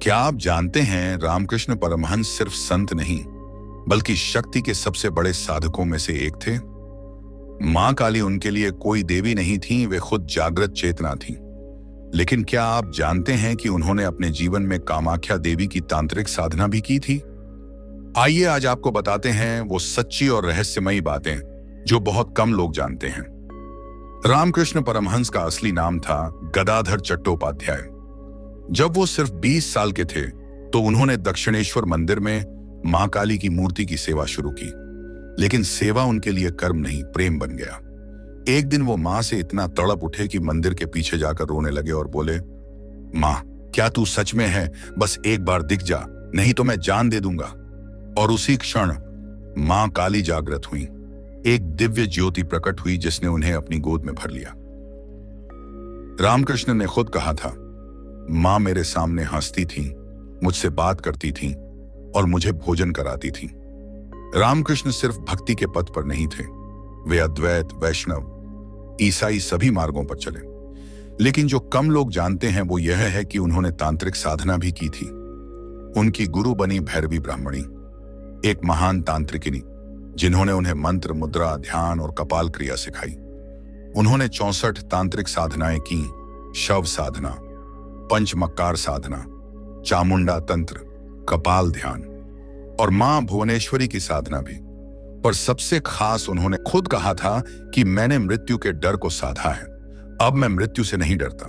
क्या आप जानते हैं रामकृष्ण परमहंस सिर्फ संत नहीं बल्कि शक्ति के सबसे बड़े साधकों में से एक थे। मां काली उनके लिए कोई देवी नहीं थी, वे खुद जागृत चेतना थी। लेकिन क्या आप जानते हैं कि उन्होंने अपने जीवन में कामाख्या देवी की तांत्रिक साधना भी की थी? आइए आज आपको बताते हैं वो सच्ची और रहस्यमयी बातें जो बहुत कम लोग जानते हैं। रामकृष्ण परमहंस का असली नाम था गदाधर चट्टोपाध्याय। जब वो सिर्फ 20 साल के थे तो उन्होंने दक्षिणेश्वर मंदिर में मां काली की मूर्ति की सेवा शुरू की। लेकिन सेवा उनके लिए कर्म नहीं, प्रेम बन गया। एक दिन वो मां से इतना तड़प उठे कि मंदिर के पीछे जाकर रोने लगे और बोले, मां, क्या तू सच में है? बस एक बार दिख जा, नहीं तो मैं जान दे दूंगा। और उसी क्षण मां काली जागृत हुई। एक दिव्य ज्योति प्रकट हुई जिसने उन्हें अपनी गोद में भर लिया। रामकृष्ण ने खुद कहा था, मां मेरे सामने हंसती थी, मुझसे बात करती थी और मुझे भोजन कराती थी। रामकृष्ण सिर्फ भक्ति के पथ पर नहीं थे, वे अद्वैत, वैष्णव, ईसाई सभी मार्गों पर चले। लेकिन जो कम लोग जानते हैं वो यह है कि उन्होंने तांत्रिक साधना भी की थी। उनकी गुरु बनी भैरवी ब्राह्मणी, एक महान तांत्रिकिनी जिन्होंने उन्हें मंत्र, मुद्रा, ध्यान और कपाल क्रिया सिखाई। उन्होंने 64 तांत्रिक साधनाएं की, शव साधना, पंचमक्कार साधना, चामुंडा तंत्र, कपाल ध्यान और मां भुवनेश्वरी की साधना भी। पर सबसे खास उन्होंने खुद कहा था कि मैंने मृत्यु के डर को साधा है, अब मैं मृत्यु से नहीं डरता।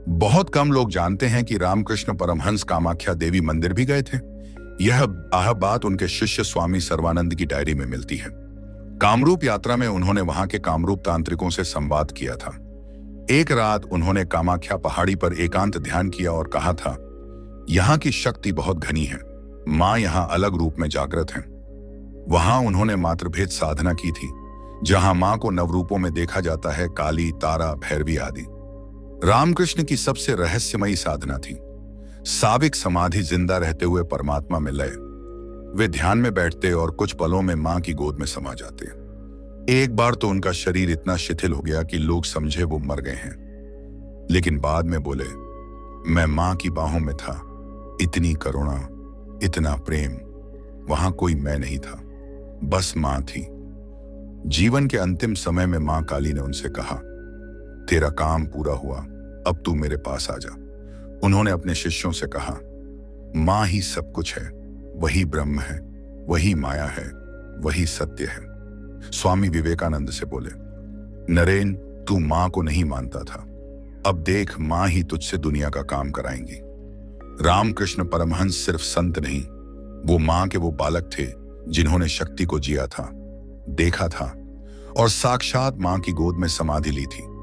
बहुत कम लोग जानते हैं कि रामकृष्ण परमहंस कामाख्या देवी मंदिर भी गए थे। यह बात उनके शिष्य स्वामी सर्वानंद की डायरी में मिलती है। कामरूप यात्रा में उन्होंने वहां के कामरूप तांत्रिकों से संवाद किया था। एक रात उन्होंने कामाख्या पहाड़ी पर एकांत ध्यान किया और कहा था, यहाँ की शक्ति बहुत घनी है, मां यहाँ अलग रूप में जागृत हैं। वहां उन्होंने मातृभेद साधना की थी, जहां मां को नवरूपों में देखा जाता है, काली, तारा, भैरवी आदि। रामकृष्ण की सबसे रहस्यमयी साधना थी साविक समाधि, जिंदा रहते हुए परमात्मा में लय। वे ध्यान में बैठते और कुछ पलों में मां की गोद में समा जाते। एक बार तो उनका शरीर इतना शिथिल हो गया कि लोग समझे वो मर गए हैं। लेकिन बाद में बोले, मैं मां की बाहों में था, इतनी करुणा, इतना प्रेम, वहां कोई मैं नहीं था, बस मां थी। जीवन के अंतिम समय में मां काली ने उनसे कहा, तेरा काम पूरा हुआ, अब तू मेरे पास आ जा। उन्होंने अपने शिष्यों से कहा, मां ही सब कुछ है, वही ब्रह्म है, वही माया है, वही सत्य है। स्वामी विवेकानंद से बोले, नरेन, तू मां को नहीं मानता था, अब देख मां ही तुझसे दुनिया का काम कराएंगी। रामकृष्ण परमहंस सिर्फ संत नहीं, वो मां के वो बालक थे जिन्होंने शक्ति को जिया था, देखा था और साक्षात मां की गोद में समाधि ली थी।